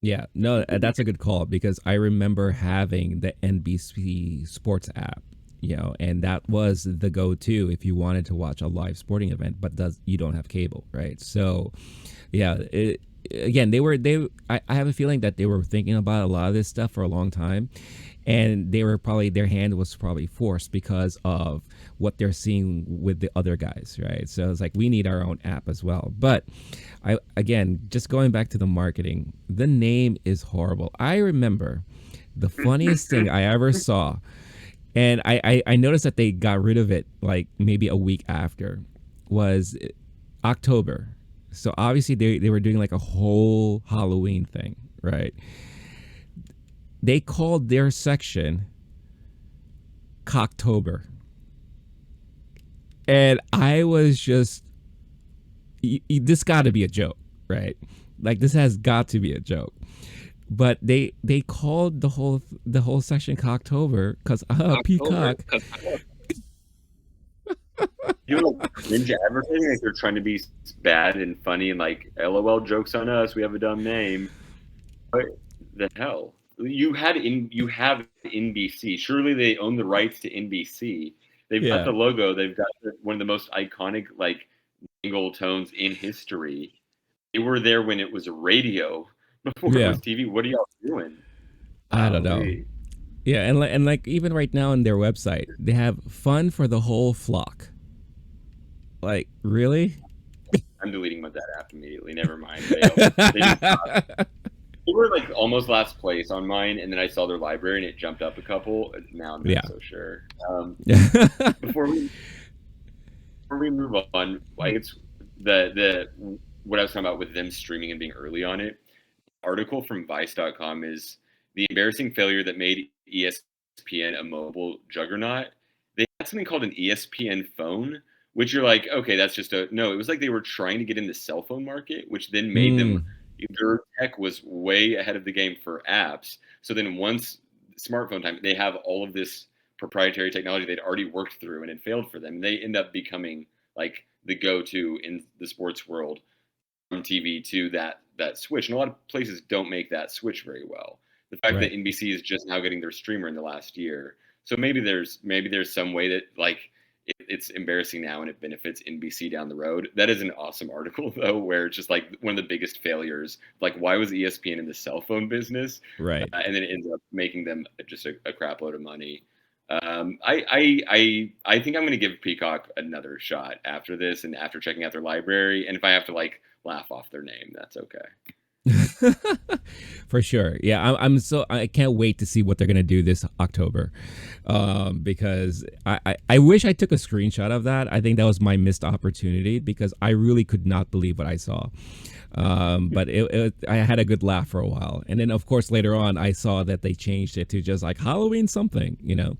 Yeah, no, that's a good call because I remember having the NBC Sports app, and that was the go-to if you wanted to watch a live sporting event, but you don't have cable, right? So, again, I have a feeling that they were thinking about a lot of this stuff for a long time, and their hand was probably forced because of what they're seeing with the other guys, right? So it's like we need our own app as well. But just going back to the marketing, the name is horrible. I remember the funniest thing I ever saw, and I noticed that they got rid of it like maybe a week after, was October. So obviously they were doing like a whole Halloween thing, right? They called their section Cocktober. And I was just, this got to be a joke, right? Like this has got to be a joke. But they called the whole section Cocktober because Peacock. Ninja advertising, like they're trying to be bad and funny and like LOL jokes on us. We have a dumb name. What the hell? You have NBC. Surely they own the rights to NBC. They've got the logo. They've got one of the most iconic angle tones in history. They were there when it was radio before it was TV. What are y'all doing? I don't know. Yeah, and like even right now on their website, they have fun for the whole flock. Like, really? I'm deleting that app immediately. Never mind. They were like almost last place on mine, and then I saw their library and it jumped up a couple. Now I'm not so sure. Before we move on, it's what I was talking about with them streaming and being early on it. Article from Vice.com is the embarrassing failure that made ESPN a mobile juggernaut. They had something called an ESPN phone, which you're like, okay, that's just a no. It was like they were trying to get in the cell phone market, which then made them, Mm, their tech was way ahead of the game for apps. So then once smartphone time, they have all of this proprietary technology they'd already worked through and it failed for them. They end up becoming like the go-to in the sports world from TV to that switch. And a lot of places don't make that switch very well. The fact that right. NBC is just now getting their streamer in the last year, so maybe there's some way that like it's embarrassing now and it benefits NBC down the road. That is an awesome article though, where it's just like one of the biggest failures. Like, why was ESPN in the cell phone business, Right. and then it ends up making them just a crap load of money. I think I'm going to give Peacock another shot after this and after checking out their library. And if I have to like laugh off their name, that's okay. For sure. Yeah, I can't wait to see what they're gonna do this October, because I wish I took a screenshot of that. I think that was my missed opportunity because I really could not believe what I saw. But I had a good laugh for a while, and then of course later on I saw that they changed it to just like Halloween something, you know.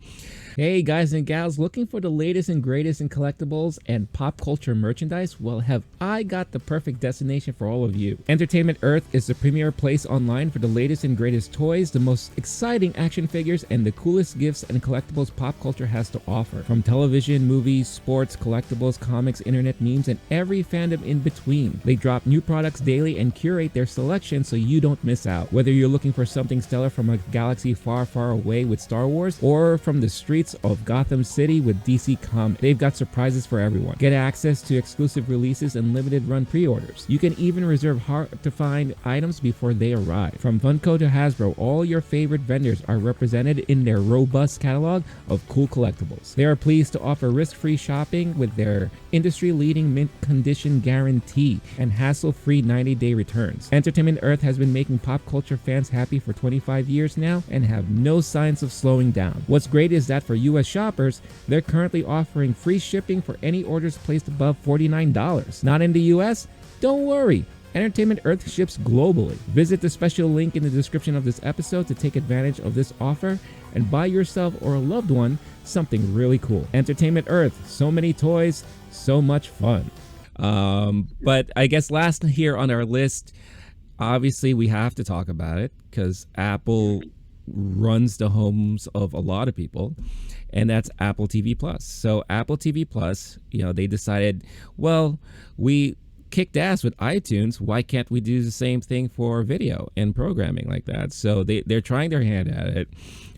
Hey guys and gals, looking for the latest and greatest in collectibles and pop culture merchandise? Well, have I got the perfect destination for all of you. Entertainment Earth is the premier place online for the latest and greatest toys, the most exciting action figures, and the coolest gifts and collectibles pop culture has to offer. From television, movies, sports, collectibles, comics, internet memes, and every fandom in between. They drop new products daily and curate their selection so you don't miss out. Whether you're looking for something stellar from a galaxy far, far away with Star Wars, or from the streets of Gotham City with DC Comics, they've got surprises for everyone. Get access to exclusive releases and limited run pre-orders. You can even reserve hard to find items before they arrive. From Funko to Hasbro, all your favorite vendors are represented in their robust catalog of cool collectibles. They are pleased to offer risk-free shopping with their industry-leading mint condition guarantee and hassle-free 90-day returns. Entertainment Earth has been making pop culture fans happy for 25 years now and have no signs of slowing down. What's great is that for US shoppers, they're currently offering free shipping for any orders placed above $49. Not in the US? Don't worry. Entertainment Earth ships globally. Visit the special link in the description of this episode to take advantage of this offer and buy yourself or a loved one something really cool. Entertainment Earth, so many toys, so much fun. But I guess last here on our list, obviously we have to talk about it because Apple runs the homes of a lot of people, and that's Apple TV Plus. So Apple TV Plus, you know, they decided, well, we kicked ass with iTunes. Why can't we do the same thing for video and programming like that? So they're trying their hand at it.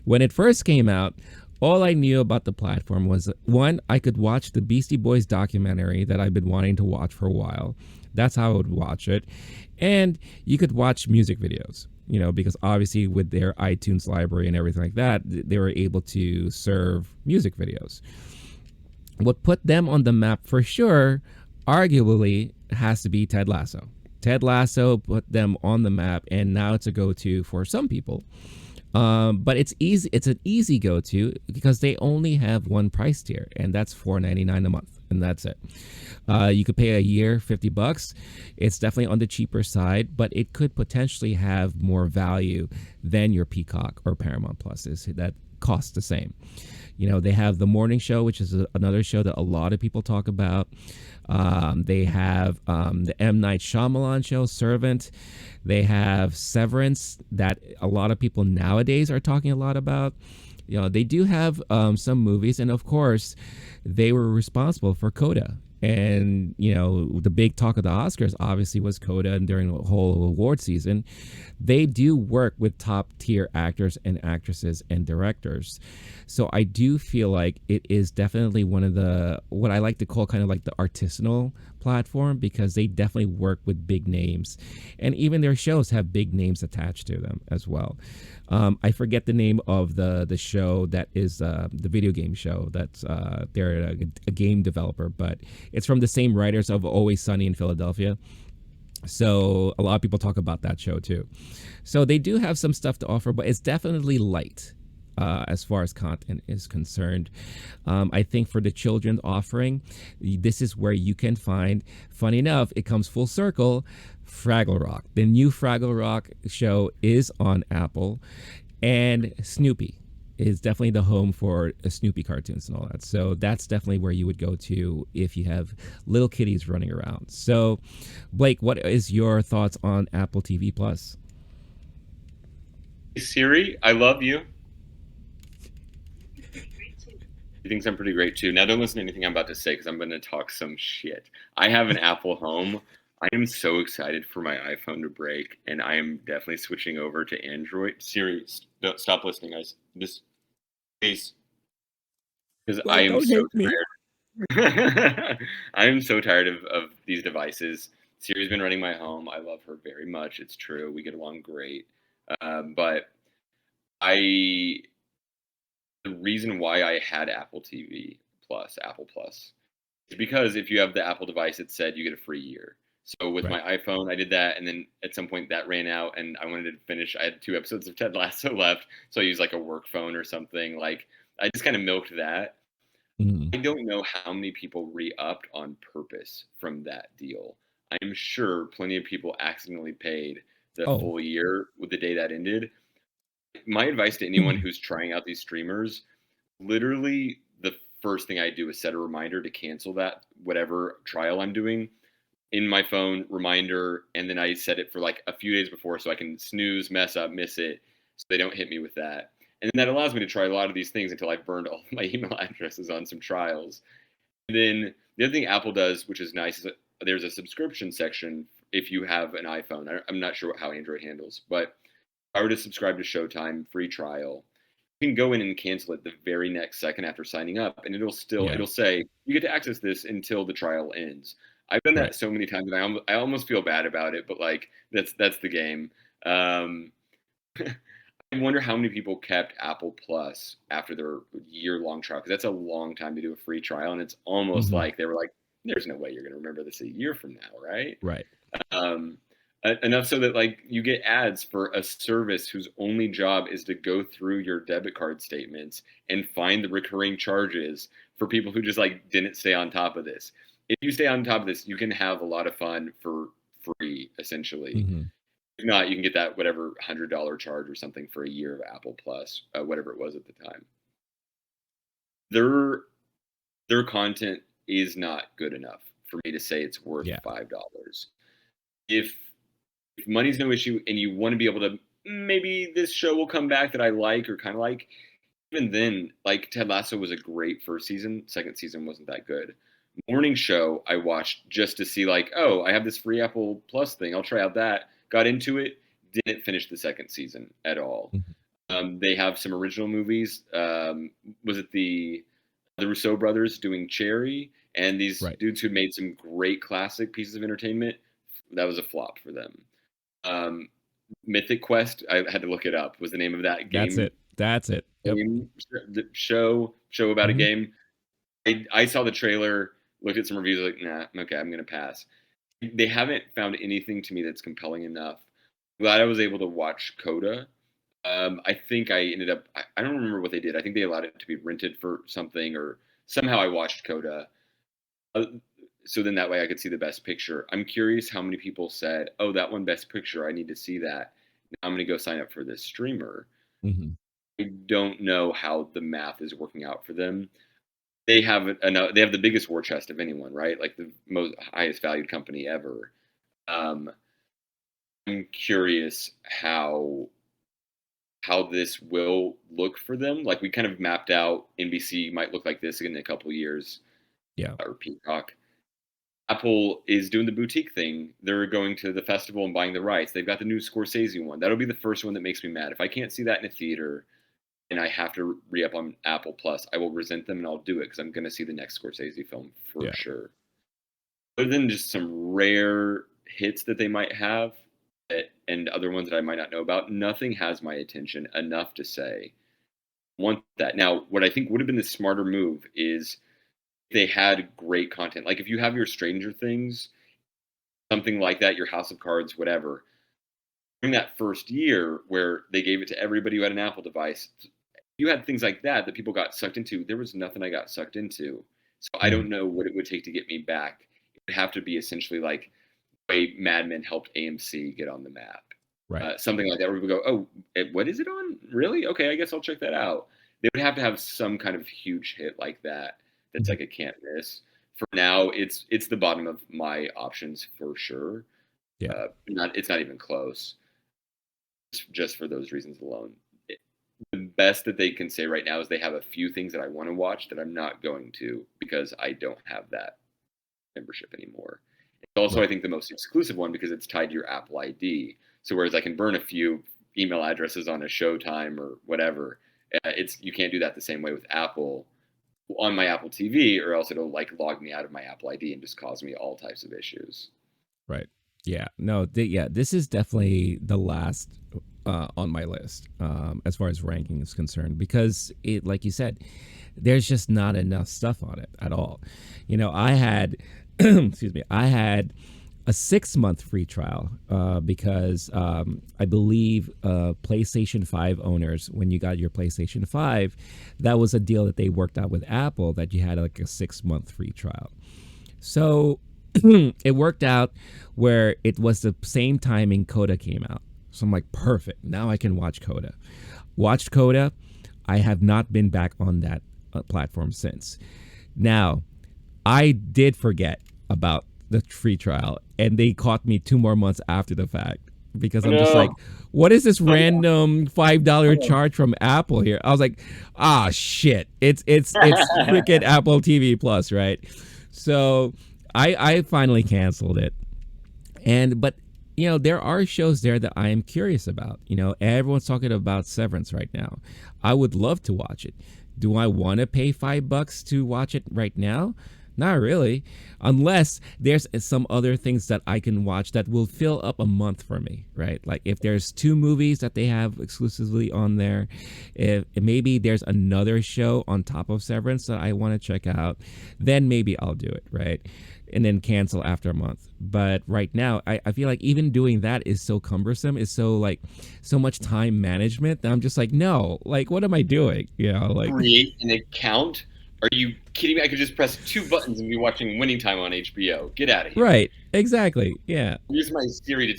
When it first came out, all I knew about the platform was, one, I could watch the Beastie Boys documentary that I've been wanting to watch for a while. That's how I would watch it. And you could watch music videos, you know, because obviously with their iTunes library and everything like that, they were able to serve music videos. What put them on the map for sure, arguably, has to be Ted Lasso. Ted Lasso put them on the map, and now it's a go-to for some people. But it's easy. It's an easy go-to because they only have one price tier, and that's $4.99 a month, and that's it. You could pay a year, $50. It's definitely on the cheaper side, but it could potentially have more value than your Peacock or Paramount Pluses that cost the same. You know, they have the morning show, which is another show that a lot of people talk about. They have the M. Night Shyamalan show, Servant. They have Severance, that a lot of people nowadays are talking a lot about. You know, they do have some movies, and of course, they were responsible for Coda. And, you know, the big talk of the Oscars obviously was Coda, and during the whole award season, they do work with top tier actors and actresses and directors. So I do feel like it is definitely one of the, what I like to call kind of like the artisanal platform, because they definitely work with big names, and even their shows have big names attached to them as well. I forget the name of the show that is the video game show that's they're a game developer, but it's from the same writers of Always Sunny in Philadelphia. So a lot of people talk about that show too. So they do have some stuff to offer, but it's definitely light as far as content is concerned. I think for the children's offering, this is where you can find, funny enough, it comes full circle, Fraggle Rock. The new Fraggle Rock show is on Apple, And Snoopy is definitely the home for Snoopy cartoons and all that. So that's definitely where you would go to if you have little kitties running around. So, Blake, what is your thoughts on Apple TV Plus? Siri, I love you. He thinks I'm pretty great too. Now, don't listen to anything I'm about to say because I'm going to talk some shit. I have an Apple Home. I am so excited for my iPhone to break, and I am definitely switching over to Android. Siri, stop listening, guys. Just please, because I Blake, am don't so hate me. tired. I am so tired of these devices. Siri's been running my home. I love her very much. It's true. We get along great. But I the reason why I had Apple TV Plus, Apple Plus, is because if you have the Apple device, it said you get a free year. So with Right. my iPhone, I did that, and then at some point that ran out, and I wanted to finish. I had 2 episodes of Ted Lasso left, so I used like a work phone or something. Like I just kind of milked that. Mhm. I don't know how many people re-upped on purpose from that deal. I'm sure plenty of people accidentally paid the Oh. full year with the day that ended. My advice to anyone who's trying out these streamers, literally the first thing I do is set a reminder to cancel that whatever trial I'm doing in my phone reminder, and then I set it for like a few days before so I can snooze, mess up, miss it, so they don't hit me with that. And then that allows me to try a lot of these things until I've burned all my email addresses on some trials. And then the other thing Apple does, which is nice, is that there's a subscription section if you have an iPhone. I'm not sure how Android handles, but if I were to subscribe to Showtime free trial, you can go in and cancel it the very next second after signing up, and Yeah. it'll say you get to access this until the trial ends. I've done Right. that so many times, and I almost feel bad about it, but like that's the game. Um, I wonder how many people kept Apple Plus after their year-long trial, because that's a long time to do a free trial, and it's almost Hmm. like they were like, "There's no way you're going to remember this a year from now, right?" Right. Um, enough so that like you get ads for a service whose only job is to go through your debit card statements and find the recurring charges for people who just like didn't stay on top of this. If you stay on top of this, you can have a lot of fun for free, essentially. Hmm. If not, you can get that whatever $100 charge or something for a year of Apple Plus, whatever it was at the time. Their their content is not good enough for me to say it's worth Yeah. $5. If money's no issue and you want to be able to, maybe this show will come back that I like or kind of like, even then, like Ted Lasso was a great first season. Second season wasn't that good. Morning show I watched just to see like, oh, I have this free Apple Plus thing. I'll try out that. Got into it. Didn't finish the second season at all. Mhm. They have some original movies. Was it the Rousseau brothers doing Cherry, and these Right. dudes who made some great classic pieces of entertainment? That was a flop for them. Um, Mythic Quest, I had to look it up, was the name of that That's game it. That's it. Yep. the show about a Hmm. game. I saw the trailer, looked at some reviews, like, nah, okay, I'm gonna pass. They haven't found anything to me that's compelling enough. Glad I was able to watch Coda. I think I ended up. I don't remember what they did. I think they allowed it to be rented for something, or somehow I watched Coda. Uh, so then that way I could see the best picture. I'm curious how many people said, "Oh, that one best picture. I need to see that. Now I'm going to go sign up for this streamer." Hmm. I don't know how the math is working out for them. They have the biggest war chest of anyone, right? Like the most highest valued company ever. Um, I'm curious how this will look for them. Like we kind of mapped out NBC might look like this in a couple years, Yeah. or Peacock. Apple is doing the boutique thing. They're going to the festival and buying the rights. They've got the new Scorsese one. That'll be the first one that makes me mad. If I can't see that in a theater and I have to re up on Apple Plus, I will resent them and I'll do it because I'm going to see the next Scorsese film for Yeah. sure. Other than just some rare hits that they might have and other ones that I might not know about, nothing has my attention enough to say, want that. Now, what I think would have been the smarter move is they had great content. Like if you have your Stranger Things, something like that, your House of Cards, whatever, during that first year where they gave it to everybody who had an Apple device, you had things like that that people got sucked into. There was nothing I got sucked into. So I Mm. don't know what it would take to get me back. It would have to be essentially like the way Mad Men helped AMC get on the map. Right. Something like that, where people go, "Oh, what is it on? Really? Okay, I guess I'll check that out." They would have to have some kind of huge hit like that. That's Mhm. like a can't miss. For now, it's the bottom of my options for sure. Yeah. It's not even close. Just for those reasons alone. The best that they can say right now is they have a few things that I want to watch that I'm not going to because I don't have that membership anymore. It's also, I Right. think, the most exclusive one because it's tied to your Apple ID. So whereas I can burn a few email addresses on a Showtime or whatever, it's you can't do that the same way with Apple on my Apple TV, or else it'll like log me out of my Apple ID and just cause me all types of issues. Right. Yeah. No. Yeah. This is definitely the last on my list as far as ranking is concerned because it, like you said, there's just not enough stuff on it at all. I had, excuse me, I had a 6-month free trial because I believe PlayStation 5 owners, when you got your PlayStation 5, that was a deal that they worked out with Apple that you had like a 6-month free trial. So it worked out where it was the same timing Coda came out. So I'm like, perfect. Now I can watch Coda. Watched Coda. I have not been back on that platform since. Now, I did forget about the free trial, and they caught me 2 more months after the fact because Oh I'm just like, no! what is this Oh no! random $5 charge from Apple here? I was like, ah, shit. It's freaking Apple TV Plus, right? So I finally canceled it, but there are shows there that I am curious about. Everyone's talking about Severance right now. I would love to watch it. Do I want to pay $5 to watch it right now? Not really, unless there's some other things that I can watch that will fill up a month for me, right? Like if there's 2 movies that they have exclusively on there, if maybe there's another show on top of Severance that I want to check out, then maybe I'll do it, right? And then cancel after a month. But right now, I feel like even doing that is so cumbersome, is so like so much time management that I'm just like, no, like what am I doing? Like Create an account? Are you kidding me? I could just press 2 buttons and be watching Winning Time on HBO. Get out of here. right, exactly, yeah. Use my Siri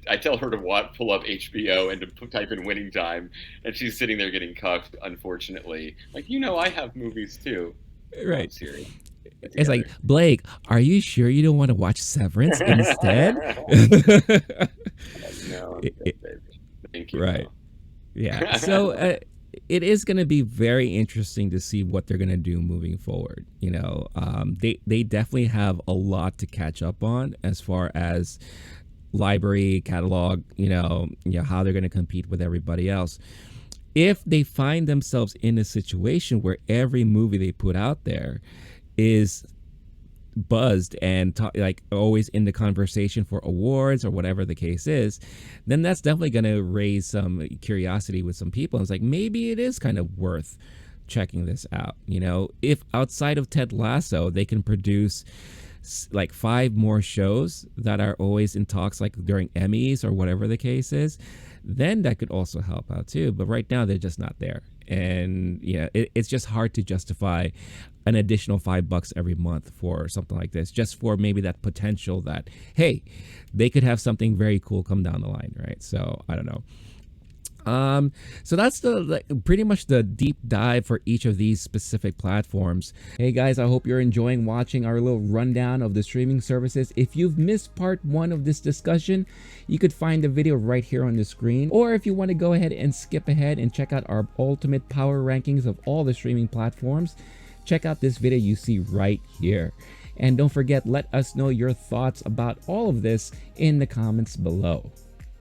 I tell her to pull up HBO and to type in Winning Time, and she's sitting there getting cucked. Unfortunately, like I have movies too. Come on, Right. Siri, get It's like, together. Blake, are you sure you don't want to watch Severance instead? No, I'm It- good, it- baby. Thank you right. though. Yeah. So it is going to be very interesting to see what they're going to do moving forward. They definitely have a lot to catch up on as far as library catalog. How they're going to compete with everybody else. If they find themselves in a situation where every movie they put out there is buzzed and like always in the conversation for awards or whatever the case is, then that's definitely going to raise some curiosity with some people. And it's like maybe it is kind of worth checking this out. If outside of Ted Lasso they can produce like 5 more shows that are always in talks, like during Emmys or whatever the case is, then that could also help out too. But right now they're just not there, and it's just hard to justify an additional $5 every month for something like this, just for maybe that potential that, hey, they could have something very cool come down the line, right? So I don't know. So that's pretty much the deep dive for each of these specific platforms. Hey guys, I hope you're enjoying watching our little rundown of the streaming services. If you've missed part 1 of this discussion, you could find the video right here on the screen. Or if you want to go ahead and skip ahead and check out our ultimate power rankings of all the streaming platforms, check out this video you see right here. And don't forget, let us know your thoughts about all of this in the comments below.